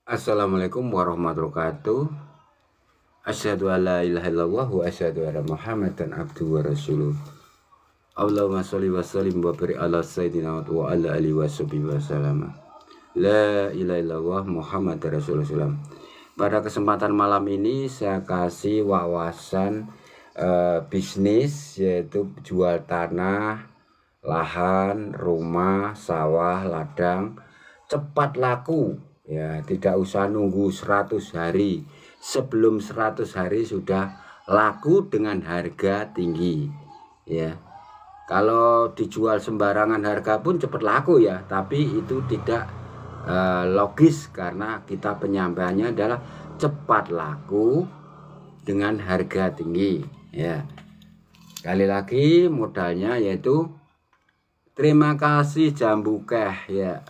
Assalamualaikum warahmatullahi wabarakatuh. Asyhadu an la ilaha illallah wa asyhadu anna Muhammadan abduhu wa rasuluh. Allahumma sholli wa sallim wa barik ala sayyidina wa ala alihi wa sahbihi wa sallam. La ilaha illallah Muhammad Rasulullah. Pada kesempatan malam ini saya kasih wawasan bisnis, yaitu jual tanah, lahan, rumah, sawah, ladang cepat laku. Ya, tidak usah nunggu 100 hari. Sebelum 100 hari sudah laku dengan harga tinggi. Ya. Kalau dijual sembarangan harga pun cepat laku ya, tapi itu tidak logis karena kita penyampaiannya adalah cepat laku dengan harga tinggi. Ya. Sekali lagi modalnya yaitu terima kasih Jambu Keh ya.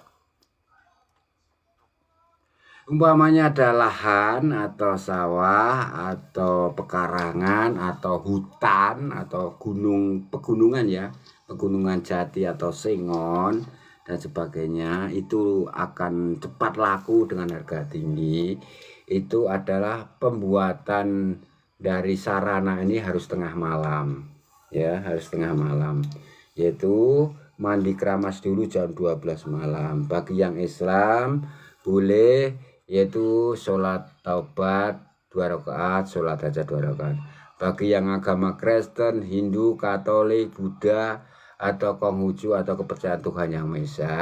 Umpamanya ada lahan atau sawah atau pekarangan atau hutan atau pegunungan ya, pegunungan jati atau sengon dan sebagainya, itu akan cepat laku dengan harga tinggi. Itu adalah pembuatan dari sarana ini harus tengah malam ya, harus tengah malam, yaitu mandi keramas dulu jam 12 malam. Bagi yang Islam boleh, yaitu sholat taubat 2 rakaat, sholat hajat 2 rakaat. Bagi yang agama Kristen, Hindu, Katolik, Buddha, atau Konghucu atau kepercayaan Tuhan Yang Maha Esa,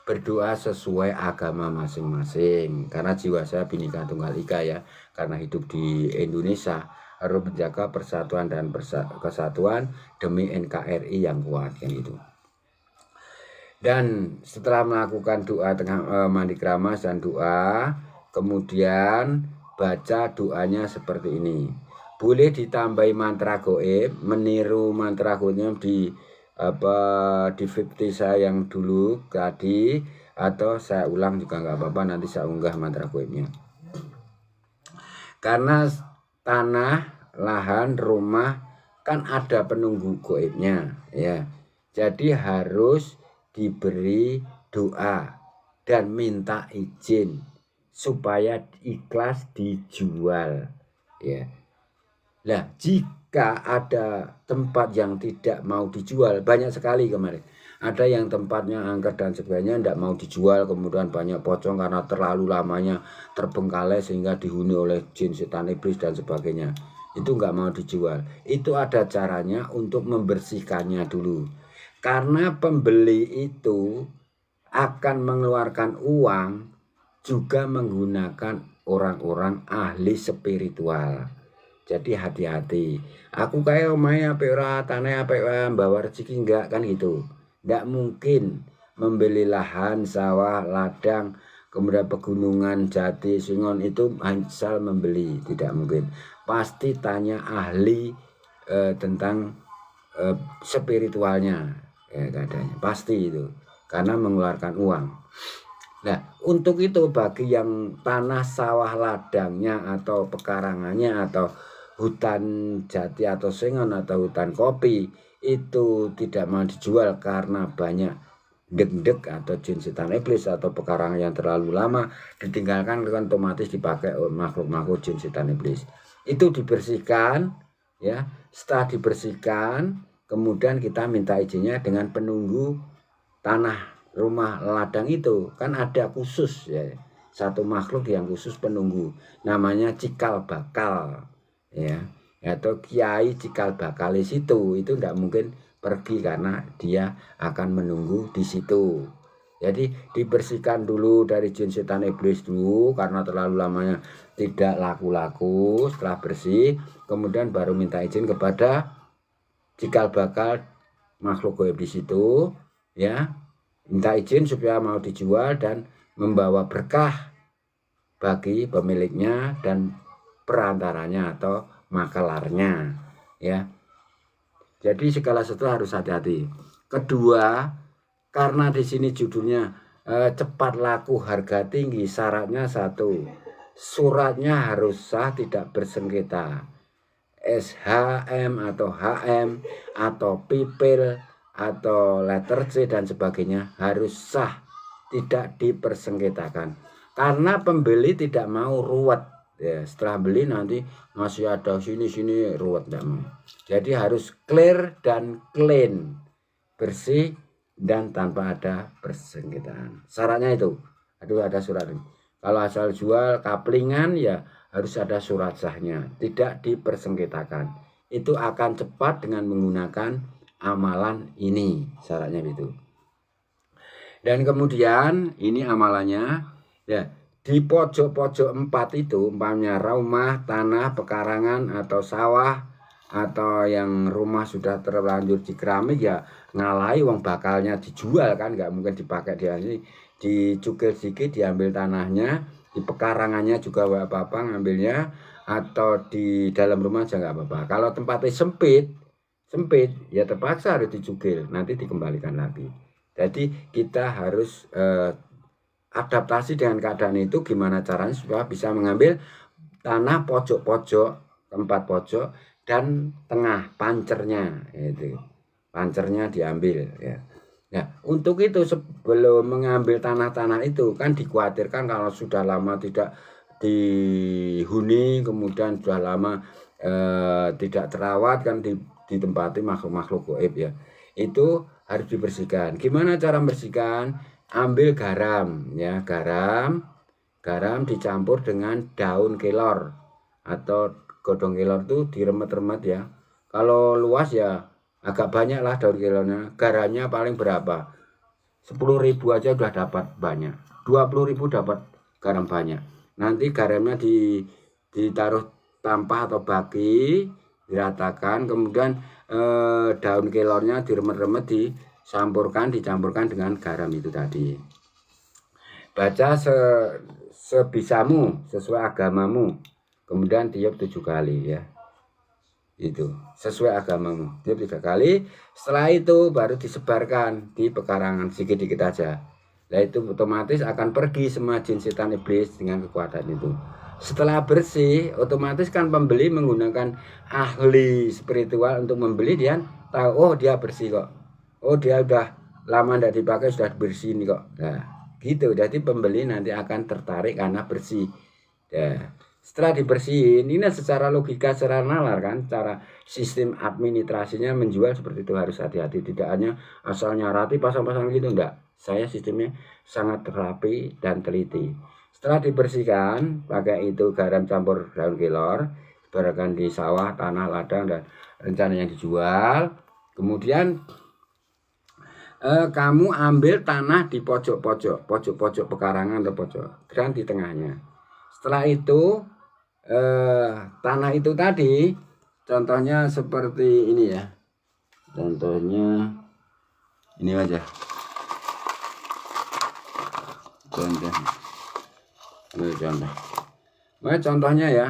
berdoa sesuai agama masing-masing. Karena jiwa saya Bhinneka Tunggal Ika ya, karena hidup di Indonesia harus menjaga persatuan dan kesatuan demi NKRI yang kuat kan itu. Dan setelah melakukan doa tengah mandi keramas dan doa, kemudian baca doanya seperti ini. Boleh ditambahi mantra goib, meniru mantra goibnya di 50 saya yang dulu tadi, atau saya ulang juga nggak apa-apa, nanti saya unggah mantra goibnya. Karena tanah, lahan, rumah kan ada penunggu goibnya ya. Jadi harus diberi doa dan minta izin supaya ikhlas dijual ya. Nah, jika ada tempat yang tidak mau dijual, banyak sekali kemarin ada yang tempatnya angker dan sebagainya tidak mau dijual, kemudian banyak pocong karena terlalu lamanya terbengkalai sehingga dihuni oleh jin, setan, iblis dan sebagainya, itu nggak mau dijual. Itu ada caranya untuk membersihkannya dulu. Karena pembeli itu akan mengeluarkan uang juga menggunakan orang-orang ahli spiritual. Jadi hati-hati. Aku kayak omahe apik ora, tanah apik bawa rezeki enggak kan gitu. Enggak mungkin membeli lahan, sawah, ladang, kemudian pegunungan, jati, singon itu asal membeli, tidak mungkin. Pasti tanya ahli tentang spiritualnya. Ya, katanya pasti itu karena mengeluarkan uang. Nah, untuk itu bagi yang tanah sawah ladangnya atau pekarangannya atau hutan jati atau sengon atau hutan kopi itu tidak mau dijual karena banyak deg-deg atau jin, setan, iblis atau pekarangan yang terlalu lama ditinggalkan, kan otomatis dipakai makhluk-makhluk jin, setan, iblis. Itu dibersihkan ya. Setelah dibersihkan, kemudian kita minta izinnya dengan penunggu tanah, rumah, ladang itu kan ada khusus ya, satu makhluk yang khusus penunggu, namanya cikal bakal ya, atau kiai cikal bakal di situ. Itu tidak mungkin pergi karena dia akan menunggu di situ. Jadi dibersihkan dulu dari jin, setan, iblis dulu karena terlalu lamanya tidak laku-laku. Setelah bersih, kemudian baru minta izin kepada cikal bakal makhluk goib di situ ya, minta izin supaya mau dijual dan membawa berkah bagi pemiliknya dan perantaranya atau makelarnya ya. Jadi segala sesuatu harus hati-hati. Kedua, karena di sini judulnya cepat laku harga tinggi, syaratnya satu, suratnya harus sah, tidak bersengketa. SHM atau HM atau pipil atau letter C dan sebagainya harus sah, tidak dipersengketakan. karena pembeli tidak mau ruwet ya, setelah beli nanti masih ada sini ruwet, tidak mau. Jadi harus clear dan clean, bersih dan tanpa ada persengketaan. Syaratnya itu ada surat ini. Kalau asal jual kaplingan ya harus ada surat sahnya, tidak dipersengketakan. Itu akan cepat dengan menggunakan amalan ini, syaratnya itu. Dan kemudian ini amalannya ya, di pojok-pojok 4 itu umpamanya rumah, tanah, pekarangan atau sawah, atau yang rumah sudah terlanjur di keramik ya ngalahi wong bakalnya dijual kan, nggak mungkin dipakai dia ini, dicukil sedikit diambil tanahnya, di pekarangannya juga nggak apa-apa ngambilnya, atau di dalam rumah aja nggak apa-apa. Kalau tempatnya sempit ya terpaksa harus dicukil, nanti dikembalikan lagi. Jadi kita harus adaptasi dengan keadaan itu, gimana caranya supaya bisa mengambil tanah pojok-pojok, 4 pojok dan tengah pancernya, itu pancernya diambil ya. Nah, untuk itu sebelum mengambil tanah-tanah itu kan dikhawatirkan kalau sudah lama tidak dihuni, kemudian sudah lama tidak terawat kan, ditempati makhluk-makhluk gaib ya, itu harus dibersihkan. Gimana cara membersihkan? Ambil garam ya, garam dicampur dengan daun kelor atau godong kelor itu diremet-remet ya. Kalau luas ya agak banyak lah daun kelornya. Garamnya paling berapa? 10.000 aja udah dapat banyak, 20.000 dapat garam banyak. Nanti garamnya ditaruh tampah atau baki, diratakan, kemudian daun kelornya diremet-remet, dicampurkan dengan garam itu tadi. Baca sebisamu, sesuai agamamu, kemudian tiup 7 kali ya, itu sesuai agamamu, tiup 3 kali. Setelah itu baru disebarkan di pekarangan sedikit-sedikit aja. Nah itu otomatis akan pergi semua jin setan iblis dengan kekuatan itu. Setelah bersih, otomatis kan pembeli menggunakan ahli spiritual untuk membeli, dia tahu oh dia bersih kok, oh dia udah lama tidak dipakai sudah bersih nih kok. Nah gitu, jadi pembeli nanti akan tertarik karena bersih ya. Setelah dibersihin, ini secara logika, secara nalar kan, cara sistem administrasinya menjual seperti itu harus hati-hati. Tidak hanya asal nyarati pasang-pasang gitu, enggak. Saya sistemnya sangat rapi dan teliti. Setelah dibersihkan, pakai itu garam campur daun kelor, dibarkan di sawah, tanah, ladang, dan rencananya dijual. Kemudian kamu ambil tanah di pojok-pojok pekarangan atau pojok, dan di tengahnya. Setelah itu tanah itu tadi, contohnya seperti ini ya. Contohnya ini aja. Contohnya ya,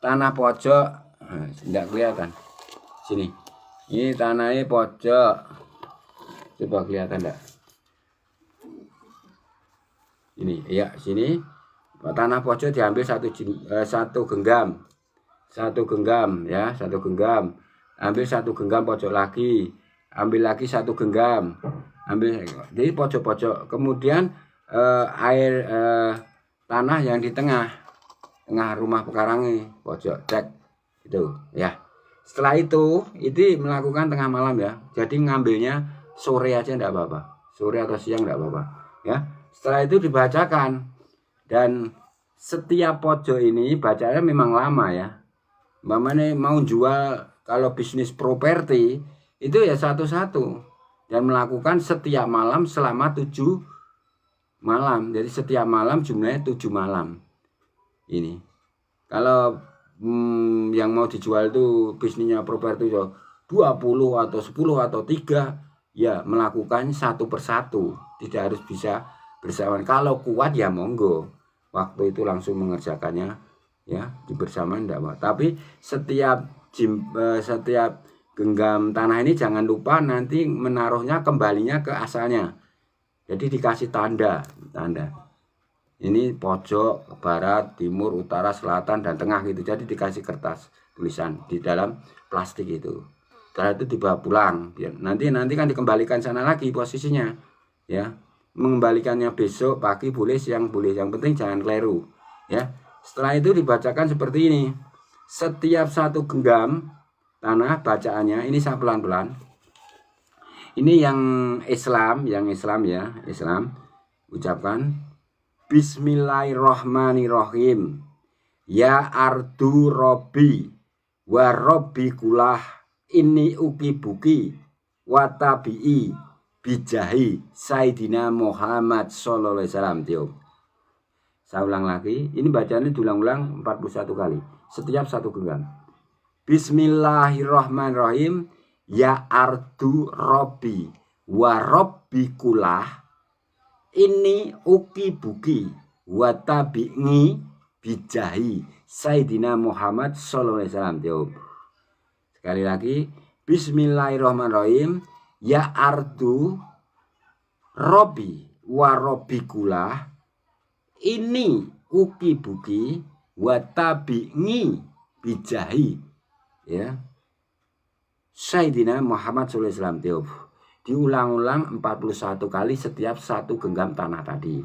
tanah pojok, tidak kelihatan. Sini, ini tanahnya pojok, coba kelihatan enggak? Ini ya, sini tanah pojok diambil satu genggam ya, satu genggam, ambil satu genggam pojok lagi, ambil lagi satu genggam, ambil di pojok-pojok. Kemudian air tanah yang di tengah rumah pekarangan pojok cek itu ya. Setelah itu melakukan tengah malam ya, jadi ngambilnya sore aja enggak apa-apa, sore atau siang enggak apa-apa ya. Setelah itu dibacakan, dan setiap pojok ini bacanya memang lama ya. Mamane mau jual, kalau bisnis properti itu ya satu-satu, dan melakukan setiap malam selama 7 malam. Jadi setiap malam jumlahnya 7 malam. Ini kalau yang mau dijual itu bisnisnya properti 20 atau 10 atau 3 ya, melakukan satu persatu, tidak harus bisa bersamaan. Kalau kuat ya monggo, waktu itu langsung mengerjakannya ya, dibersamaan enggak apa. Tapi setiap genggam tanah ini jangan lupa nanti menaruhnya kembalinya ke asalnya. Jadi dikasih tanda. Ini pojok, barat, timur, utara, selatan, dan tengah gitu. Jadi dikasih kertas tulisan di dalam plastik itu. Setelah itu dibawa pulang. Nanti kan dikembalikan sana lagi posisinya ya. mengembalikannya besok pagi boleh, siang boleh, yang penting jangan keliru ya. Setelah itu dibacakan seperti ini. Setiap satu genggam tanah bacaannya ini saya pelan-pelan. Ini yang Islam ya, Islam ucapkan Bismillahirrahmanirrahim. Ya ardu robbi wa robbi kulah ini uki buki wa tabi'i bijahi Sayyidina Muhammad sallallahu alaihi wasallam. Saya ulang lagi, ini bacanya diulang-ulang 41 kali setiap satu genggam. Bismillahirrahmanirrahim. Ya ardu robbi wa robbi kulah ini uki buki wa tabi'i bijahi Sayyidina Muhammad sallallahu alaihi wasallam. Sekali lagi, Bismillahirrahmanirrahim. Ya ardu robbi wa robbi kulah ini uki buki wa tabi'i bijahi ya Sayyidina Muhammad sallallahu alaihi wasallam. Diulang-ulang 41 kali setiap satu genggam tanah tadi.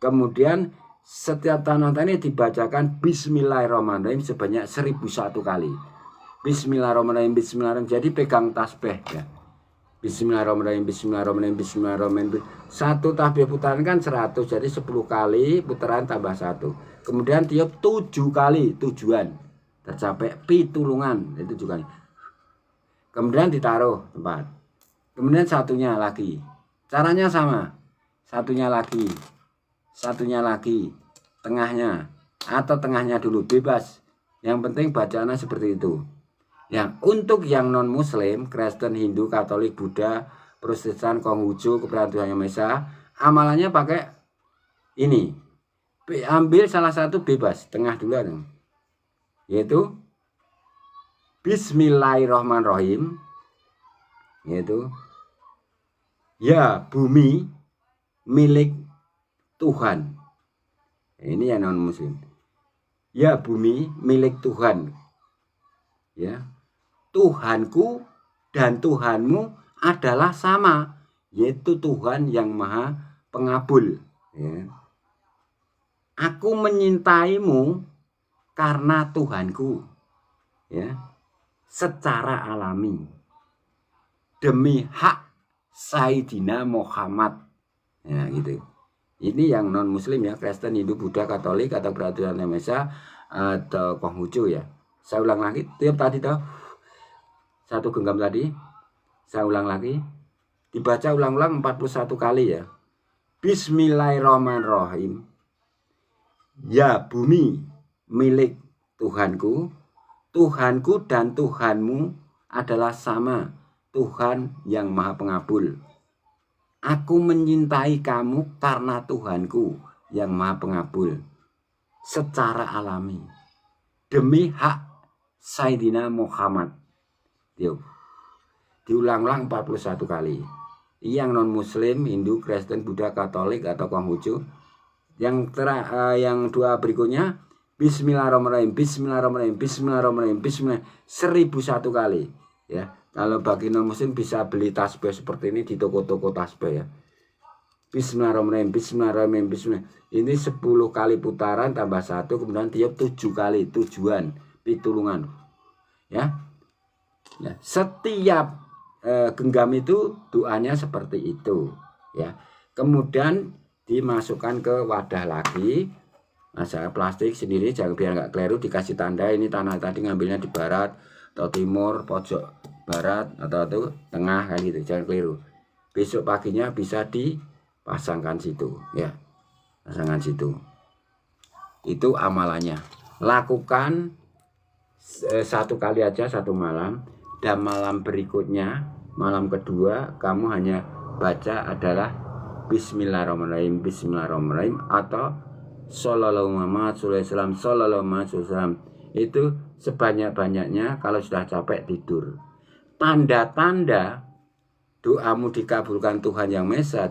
Kemudian setiap tanah tadi dibacakan Bismillahirrahmanirrahim sebanyak 1001 kali. Bismillahirrahmanirrahim, Bismillahirrahmanirrahim. Jadi pegang tasbih ya. Bismillahirrahmanirrahim, Bismillahirrahmanirrahim, Bismillahirrahmanirrahim. Satu tasbih putaran kan 100, jadi 10 kali putaran tambah 1. Kemudian tiup 7 kali, tujuan tercapai pitulungan, itu 7 kali. Kemudian ditaruh tempat. Kemudian satunya lagi. Caranya sama. Satunya lagi, tengahnya, atau tengahnya dulu, bebas. Yang penting bacaannya seperti itu. Yang untuk yang non muslim, Kristen, Hindu, Katolik, Buddha, Protestan, Konghucu, kepercayaan Tuhan Yang Maha Esa, amalannya pakai ini. Ambil salah satu bebas, tengah dulu, yaitu Bismillahirrahmanirrahim, yaitu ya bumi milik Tuhan. Ini yang non muslim. Ya bumi milik Tuhan. Ya. Tuhanku dan Tuhanmu adalah sama, yaitu Tuhan yang Maha Pengabul ya. Aku menyintaimu karena Tuhanku ya, secara alami demi hak Sayyidina Muhammad ya, gitu. Ini yang non muslim ya, Kristen, Hindu, Buddha, Katolik, atau peraturan Yang Maha Esa, atau Konghucu ya. Saya ulang lagi, tiap tadi tahu satu genggam tadi, saya ulang lagi, dibaca ulang-ulang 41 kali ya. Bismillahirrahmanirrahim. Ya bumi milik Tuhanku, Tuhanku dan Tuhanmu adalah sama, Tuhan yang Maha Pengabul. Aku menyintai kamu karena Tuhanku yang Maha Pengabul secara alami demi hak Sayyidina Muhammad. Diulang-ulang 41 kali. Yang non muslim, Hindu, Kristen, Buddha, Katolik, atau Konghucu. Yang dua berikutnya Bismillahirrahmanirrahim, Bismillahirrahmanirrahim, Bismillahirrahmanirrahim, Bismillah 1001 kali ya. Kalau bagi non muslim bisa beli tasbih seperti ini di toko-toko tasbih ya. Bismillahirrahmanirrahim, Bismillahirrahmanirrahim, Bismillah. Ini 10 kali putaran tambah 1, kemudian tiup 7 kali, tujuan pitulungan ya. Nah, setiap genggam itu doanya seperti itu ya. Kemudian dimasukkan ke wadah lagi, masalah plastik sendiri, jangan biar nggak keliru, dikasih tanda ini tanah tadi ngambilnya di barat atau timur, pojok barat atau itu tengah kayak gitu, jangan keliru. Besok paginya bisa dipasangkan situ ya, pasangkan situ. Itu amalannya. Lakukan 1 kali aja 1 malam. Dan malam berikutnya, malam kedua, kamu hanya baca adalah Bismillahirrahmanirrahim, Bismillahirrahmanirrahim, atau Sallallahu alaihi wasallam, Sallallahu alaihi wasallam. Itu sebanyak-banyaknya. Kalau sudah capek tidur. Tanda-tanda doamu dikabulkan Tuhan Yang Maha Esa,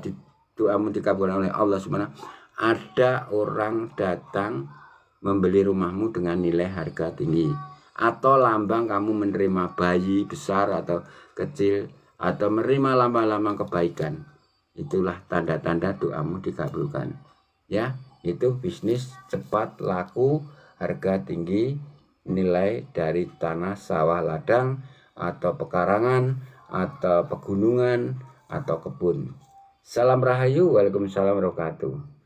doamu dikabulkan oleh Allah Subhanahu. Ada orang datang membeli rumahmu dengan nilai harga tinggi, atau lambang kamu menerima bayi besar atau kecil, atau menerima lambang-lambang kebaikan itulah tanda-tanda doamu dikabulkan. Ya, itu bisnis cepat, laku, harga tinggi, nilai dari tanah sawah ladang atau pekarangan atau pegunungan atau kebun. Salam Rahayu, Waalaikumsalam warahmatullahi wabarakatuh.